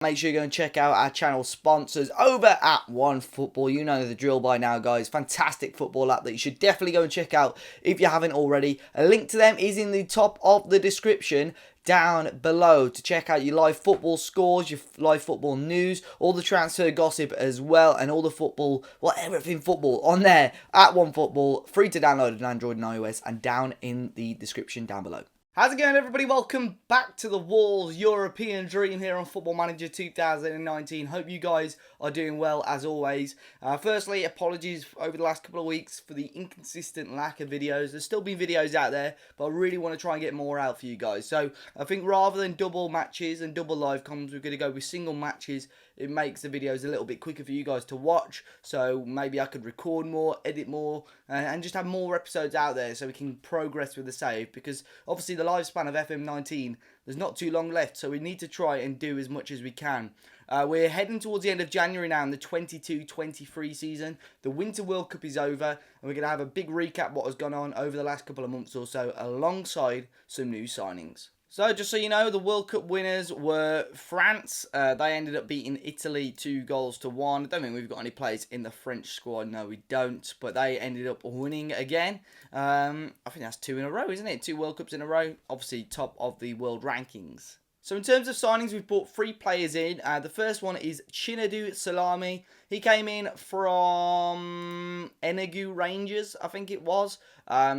Make sure you go and check out our channel sponsors over at OneFootball. You know the drill by now, guys. Fantastic football app that you should definitely go and check out if you haven't already. A link to them is in the top of the description down below to check out your live football scores, your live football news, all the transfer gossip as well, and all the football, well, everything football on there at OneFootball. Free to download on Android and iOS, and down in the description down below. How's it going, everybody? Welcome back to the Wolves European Dream here on Football Manager 2019. Hope you guys are doing well as always. Firstly, apologies over the last couple of weeks for the inconsistent lack of videos. There's still been videos out there, but I really want to try and get more out for you guys. So I think rather than double matches and double live comms, we're going to go with single matches. It makes the videos a little bit quicker for you guys to watch. So maybe I could record more, edit more, and just have more episodes out there so we can progress with the save. Because obviously the lifespan of FM19, there's not too long left. So we need to try and do as much as we can. We're heading towards the end of January now in the 22-23 season. The Winter World Cup is over, and we're going to have a big recap what has gone on over the last couple of months or so, alongside some new signings. So, just so you know, the World Cup winners were France. They ended up beating Italy 2-1. I don't think we've got any players in the French squad. No, we don't. But they ended up winning again. I think that's 2 in a row, isn't it? 2 World Cups in a row. Obviously, top of the world rankings. So in terms of signings, we've brought 3 players in. The first one is Chinadu Salami. He came in from Enugu Rangers, I think it was.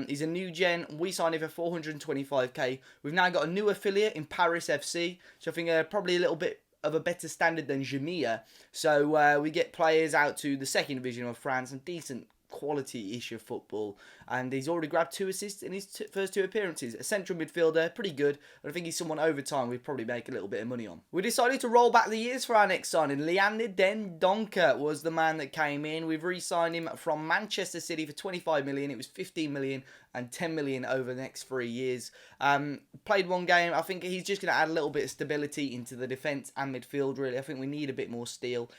He's a new gen. We signed him for 425k. We've now got a new affiliate in Paris FC, so I think probably a little bit of a better standard than Jamia. So we get players out to the second division of France and decent quality-ish of football, and he's already grabbed 2 assists in his first 2 appearances. A central midfielder, pretty good, and I think he's someone over time we'd probably make a little bit of money on. We decided to roll back the years for our next signing. Leander Den Donker was the man that came in. We've re-signed him from Manchester City for 25 million. It was 15 million and 10 million over the next 3 years. Played 1 game. I think he's just going to add a little bit of stability into the defence and midfield, really. I think we need a bit more steel.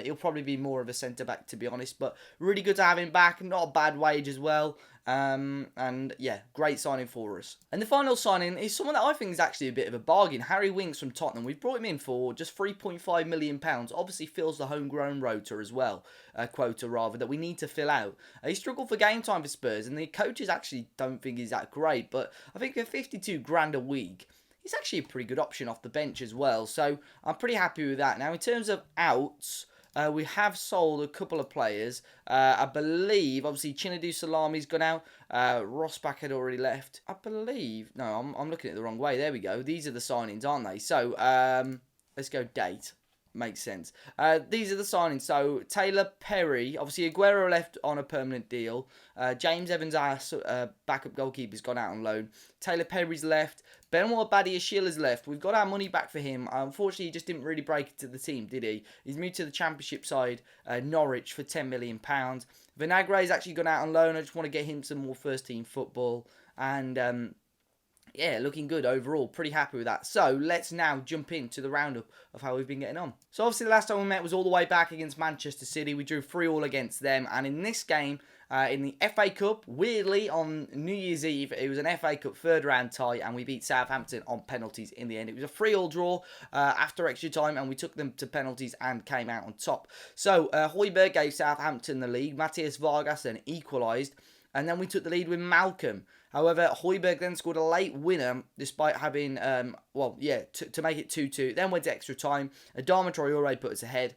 He'll probably be more of a centre-back, to be honest, but really good to have him back. Not a bad wage as well. And yeah, great signing for us. And the final signing is someone that I think is actually a bit of a bargain. Harry Winks from Tottenham. We've brought him in for just £3.5 million. Obviously fills the homegrown quota as well, that we need to fill out. He struggled for game time for Spurs, and the coaches actually don't think he's that great. But I think for 52 grand a week, he's actually a pretty good option off the bench as well. So I'm pretty happy with that. Now in terms of outs, we have sold a couple of players. I believe, obviously, Chinadu Salami's gone out. Rosbach had already left. I believe. No, I'm looking at it the wrong way. There we go. These are the signings, aren't they? So, let's go date. Makes sense. These are the signings. So, Taylor Perry. Obviously, Aguero left on a permanent deal. James Evans, our backup goalkeeper's gone out on loan. Taylor Perry's left. Benoit Badiashile left. We've got our money back for him. Unfortunately, he just didn't really break into the team, did he? He's moved to the Championship side, Norwich, for £10 million. Vinagre's actually gone out on loan. I just want to get him some more first-team football. And yeah, looking good overall. Pretty happy with that. So, let's now jump into the roundup of how we've been getting on. So, obviously, the last time we met was all the way back against Manchester City. We drew 3-3 against them. And in this game, in the FA Cup, weirdly, on New Year's Eve, it was an FA Cup 3rd round tie, and we beat Southampton on penalties in the end. It was a 3-3 draw after extra time, and we took them to penalties and came out on top. So, Højbjerg gave Southampton the lead. Matthias Vargas then equalised, and then we took the lead with Malcolm. However, Højbjerg then scored a late winner, despite having, to make it 2-2. Then went to extra time. Adama Traore put us ahead.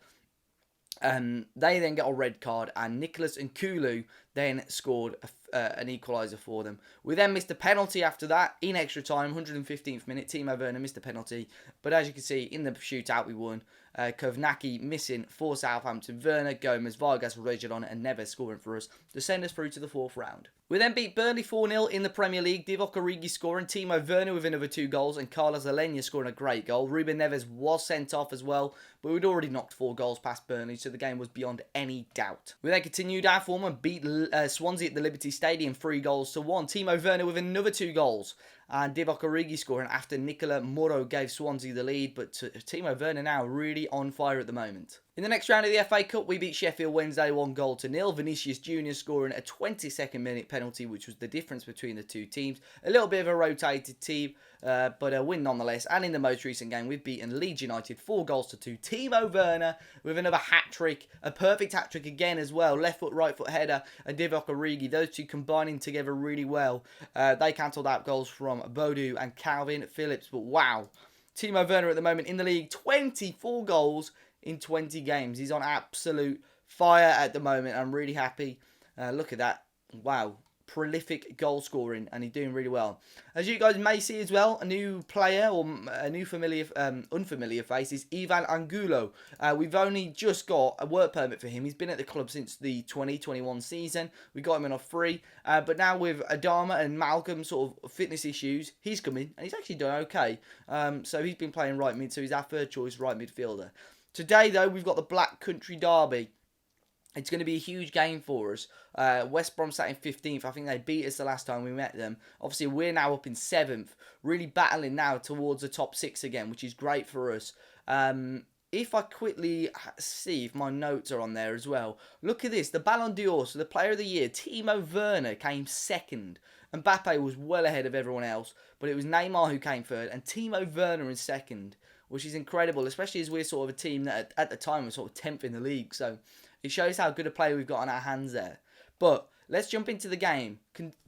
They then got a red card, and Nicholas Nkulu then scored an equaliser for them. We then missed a penalty after that in extra time, 115th minute. Timo Werner missed a penalty, but as you can see in the shootout, we won. Kovnacki missing for Southampton. Werner, Gomez, Vargas, Reguilon and Neves scoring for us to send us through to the 4th round. We then beat Burnley 4-0 in the Premier League. Divock Origi scoring, Timo Werner with another 2 goals, and Carlos Alenya scoring a great goal. Ruben Neves was sent off as well, but we'd already knocked 4 goals past Burnley, so the game was beyond any doubt. We then continued our form and beat Swansea at the Liberty Stadium 3-1. Timo Werner with another 2 goals. and Divock Origi scoring after Nicola Muro gave Swansea the lead. But Timo Werner now really on fire at the moment. In the next round of the FA Cup, we beat Sheffield Wednesday 1-0. Vinicius Junior scoring a 22nd minute penalty, which was the difference between the two teams. A little bit of a rotated team, but a win nonetheless. And in the most recent game, we've beaten Leeds United 4-2. Timo Werner with another hat-trick, a perfect hat-trick again as well. Left foot, right foot header, and Divock Origi. Those two combining together really well. They cancelled out goals from Bodu and Calvin Phillips. But wow, Timo Werner at the moment in the league, 24 goals in 20 games. He's on absolute fire at the moment. I'm really happy. Look at that. Wow. Prolific goal scoring, and he's doing really well. As you guys may see as well, a new player or a new unfamiliar face is Ivan Angulo. We've only just got a work permit for him. He's been at the club since the 2021 season. We got him on a free, but now with Adama and Malcolm sort of fitness issues, he's come in and he's actually done okay. So he's been playing right mid, so he's our third choice right midfielder. Today though, we've got the Black Country Derby. It's going to be a huge game for us. West Brom sat in 15th. I think they beat us the last time we met them. Obviously, we're now up in 7th. Really battling now towards the top 6 again, which is great for us. If I quickly see if my notes are on there as well. Look at this. The Ballon d'Or, so the Player of the Year, Timo Werner came second. Mbappe was well ahead of everyone else. But it was Neymar who came third and Timo Werner in second, which is incredible, especially as we're sort of a team that at the time was sort of 10th in the league. So it shows how good a player we've got on our hands there. But let's jump into the game.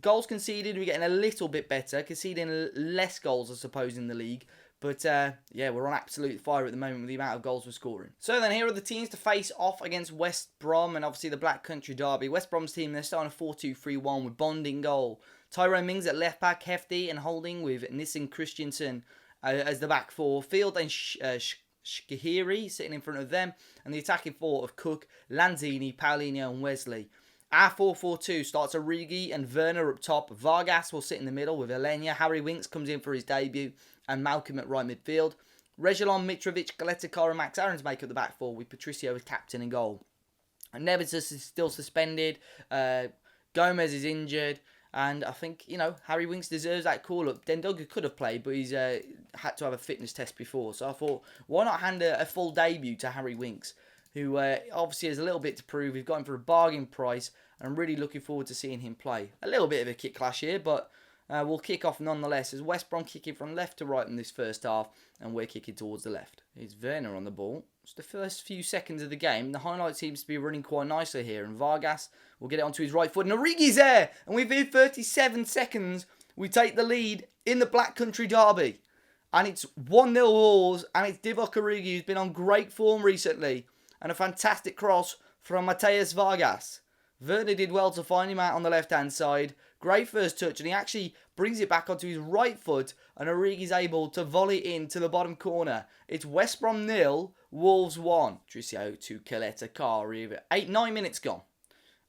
Goals conceded, we're getting a little bit better. Conceding less goals, I suppose, in the league. But yeah, we're on absolute fire at the moment with the amount of goals we're scoring. So then here are the teams to face off against West Brom and obviously the Black Country Derby. West Brom's team, they're starting a 4-2-3-1 with Bond in goal. Tyrone Mings at left back, Hefty and holding with Nissen Christensen as the back four. Field and Shqiri sitting in front of them. And the attacking four of Cook, Lanzini, Paulinho and Wesley. Our 4-4-2 starts Origi and Werner up top. Vargas will sit in the middle with Elenia. Harry Winks comes in for his debut. And Malcolm at right midfield. Reguilon, Mitrovic, Galetakar and Max Aarons make up the back four with Patricio as captain and goal. And Neves is still suspended. Gomez is injured. And I think, you know, Harry Winks deserves that call-up. Dendoga could have played, but he's had to have a fitness test before. So I thought, why not hand a full debut to Harry Winks, who obviously has a little bit to prove. We've got him for a bargain price, and I'm really looking forward to seeing him play. A little bit of a kick clash here, but we'll kick off nonetheless, as West Brom kicking from left to right in this first half, and we're kicking towards the left. It's Werner on the ball. It's the first few seconds of the game. The highlight seems to be running quite nicely here, and Vargas will get it onto his right foot, and Origi's there! And within 37 seconds, we take the lead in the Black Country Derby. And it's 1-0 Wolves, and it's Divock Origi, who's been on great form recently, and a fantastic cross from Matheus Vargas. Werner did well to find him out on the left-hand side. Great first touch, and he actually brings it back onto his right foot, and Origi's able to volley in to the bottom corner. It's West Brom 0, Wolves 1. Patricio to Galetakar. 9 minutes gone.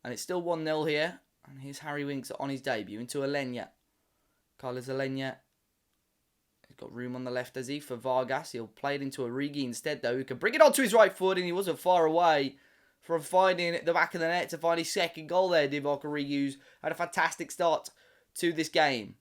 And it's still 1-0 here. And here's Harry Winks on his debut into Elenia. Carlos Elenia. He's got room on the left, has he, for Vargas. He'll play it into Origi instead, though, who can bring it onto his right foot, and he wasn't far away from finding the back of the net to find his second goal there, Divock Origi, who's had a fantastic start to this game.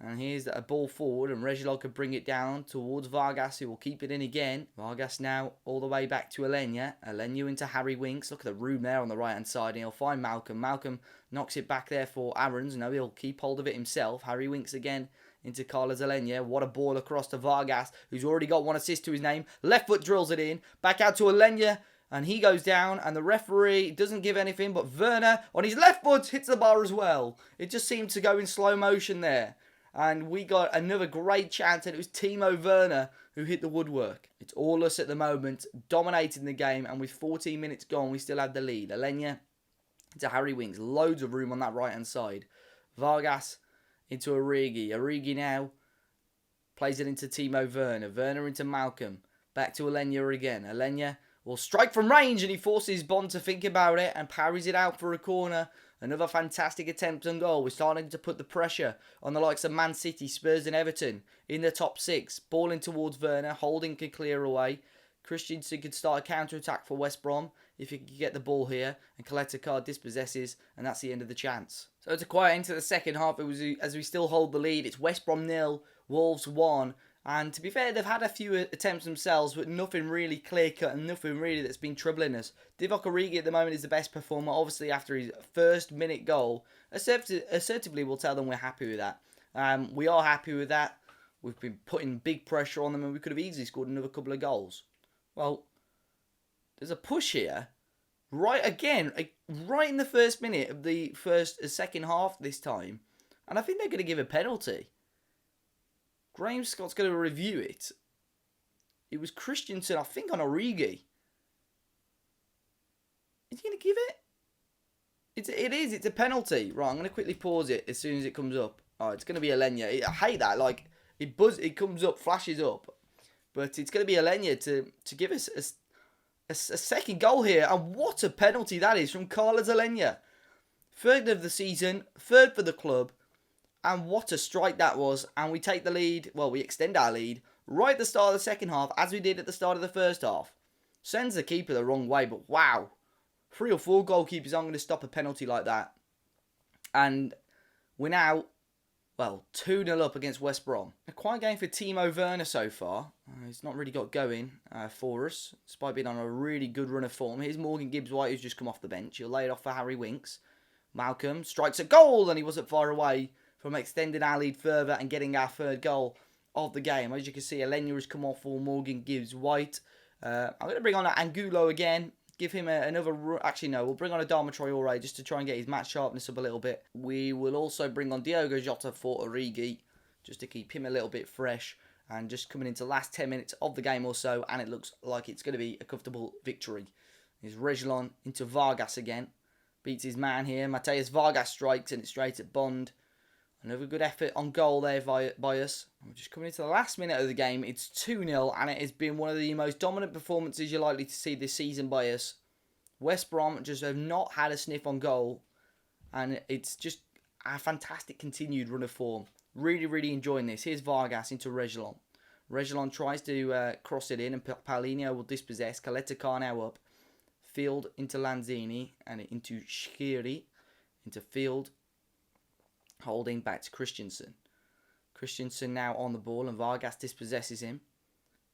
And here's a ball forward, and Reguilon could bring it down towards Vargas, who will keep it in again. Vargas now all the way back to Elenia. Elenia into Harry Winks. Look at the room there on the right-hand side, and he'll find Malcolm. Malcolm knocks it back there for Aarons. No, he'll keep hold of it himself. Harry Winks again into Carlos Elenia. What a ball across to Vargas, who's already got one assist to his name. Left foot drills it in. Back out to Elenia. And he goes down, and the referee doesn't give anything, but Werner, on his left foot, hits the bar as well. It just seemed to go in slow motion there. And we got another great chance, and it was Timo Werner who hit the woodwork. It's all us at the moment, dominating the game, and with 14 minutes gone, we still had the lead. Elenia into Harry Winks. Loads of room on that right-hand side. Vargas into Origi. Origi now plays it into Timo Werner. Werner into Malcolm. Back to Elenia again. Elenia will strike from range, and he forces Bond to think about it and parries it out for a corner. Another fantastic attempt on goal. We're starting to put the pressure on the likes of Man City, Spurs and Everton in the top 6. Ball in towards Werner. Holding can clear away. Christensen could start a counter-attack for West Brom if he could get the ball here, and Kaleta dispossesses, and that's the end of the chance. So to quiet into the second half, it was as we still hold the lead. It's West Brom 0, Wolves 1, and to be fair, they've had a few attempts themselves, but nothing really clear-cut and nothing really that's been troubling us. Divock Origi at the moment is the best performer, obviously after his first minute goal. Assertively, we'll tell them we're happy with that. We are happy with that. We've been putting big pressure on them, and we could have easily scored another couple of goals. Well, there's a push here, right in the first minute of the second half this time, and I think they're going to give a penalty. Graham Scott's going to review it. It was Christensen, I think, on Origi. Is he going to give it? It is. It's a penalty. Right, I'm going to quickly pause it as soon as it comes up. Oh, it's going to be Alenya. I hate that. Like, it comes up, flashes up. But it's going to be Alenya to give us a second goal here. And what a penalty that is from Carlos Alenya. Third of the season, third for the club. And what a strike that was. And we take the lead, well, we extend our lead right at the start of the second half, as we did at the start of the first half. Sends the keeper the wrong way, but wow. 3 or 4 goalkeepers aren't going to stop a penalty like that. And we're now, well, 2-0 up against West Brom. A quiet game for Timo Werner so far. He's not really got going for us, despite being on a really good run of form. Here's Morgan Gibbs-White, who's just come off the bench. He'll lay it off for Harry Winks. Malcolm strikes a goal, and he wasn't far away from extending our lead further and getting our third goal of the game. As you can see, Alenya has come off for Morgan Gibbs-White. I'm going to bring on Angulo again. Give him another... Actually, no. We'll bring on Adama Traore just to try and get his match sharpness up a little bit. We will also bring on Diogo Jota for Origi, just to keep him a little bit fresh. And just coming into the last 10 minutes of the game or so, and it looks like it's going to be a comfortable victory. Here's Reguilon into Vargas again. Beats his man here. Mateus Vargas strikes, and it's straight at Bond. Another good effort on goal there by us. We're just coming into the last minute of the game. It's 2-0, and it has been one of the most dominant performances you're likely to see this season by us. West Brom just have not had a sniff on goal, and it's just a fantastic continued run of form. Really, really enjoying this. Here's Vargas into Reguilon. Reguilon tries to cross it in, and Paulinho will dispossess. Kaleta now up. Field into Lanzini, and into Shqiri. Into Field. Holding back to Christensen. Christensen now on the ball, and Vargas dispossesses him.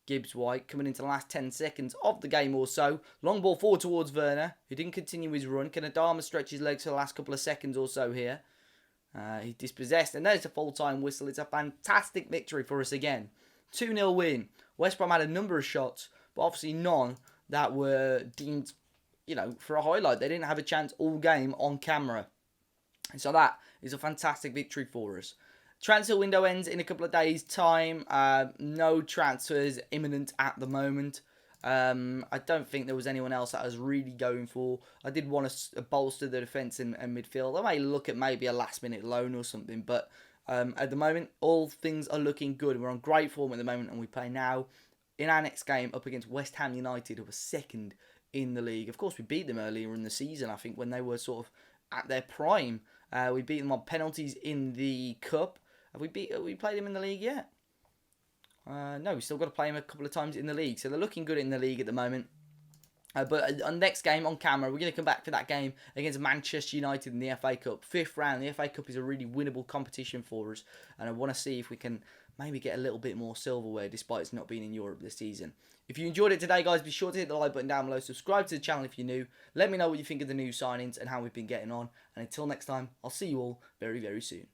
Gibbs-White coming into the last 10 seconds of the game or so. Long ball forward towards Werner, who didn't continue his run. Can Adama stretch his legs for the last couple of seconds or so here? He dispossessed, and there's a full-time whistle. It's a fantastic victory for us again. 2-0 win. West Brom had a number of shots, but obviously none that were deemed, for a highlight. They didn't have a chance all game on camera. And so that is a fantastic victory for us. Transfer window ends in a couple of days' time. No transfers imminent at the moment. I don't think there was anyone else that I was really going for. I did want to bolster the defence and midfield. I may look at maybe a last-minute loan or something. But at the moment, all things are looking good. We're on great form at the moment, and we play now in our next game up against West Ham United, who were second in the league. Of course, we beat them earlier in the season, I think, when they were sort of at their prime. We beat them on penalties in the Cup. Have we played them in the league yet? No, we've still got to play them a couple of times in the league. So they're looking good in the league at the moment. But on the next game on camera, we're going to come back for that game against Manchester United in the FA Cup. 5th round. The FA Cup is a really winnable competition for us. And I want to see if we can maybe get a little bit more silverware despite it's not being in Europe this season. If you enjoyed it today, guys, be sure to hit the like button down below. Subscribe to the channel if you're new. Let me know what you think of the new signings and how we've been getting on. And until next time, I'll see you all very, very soon.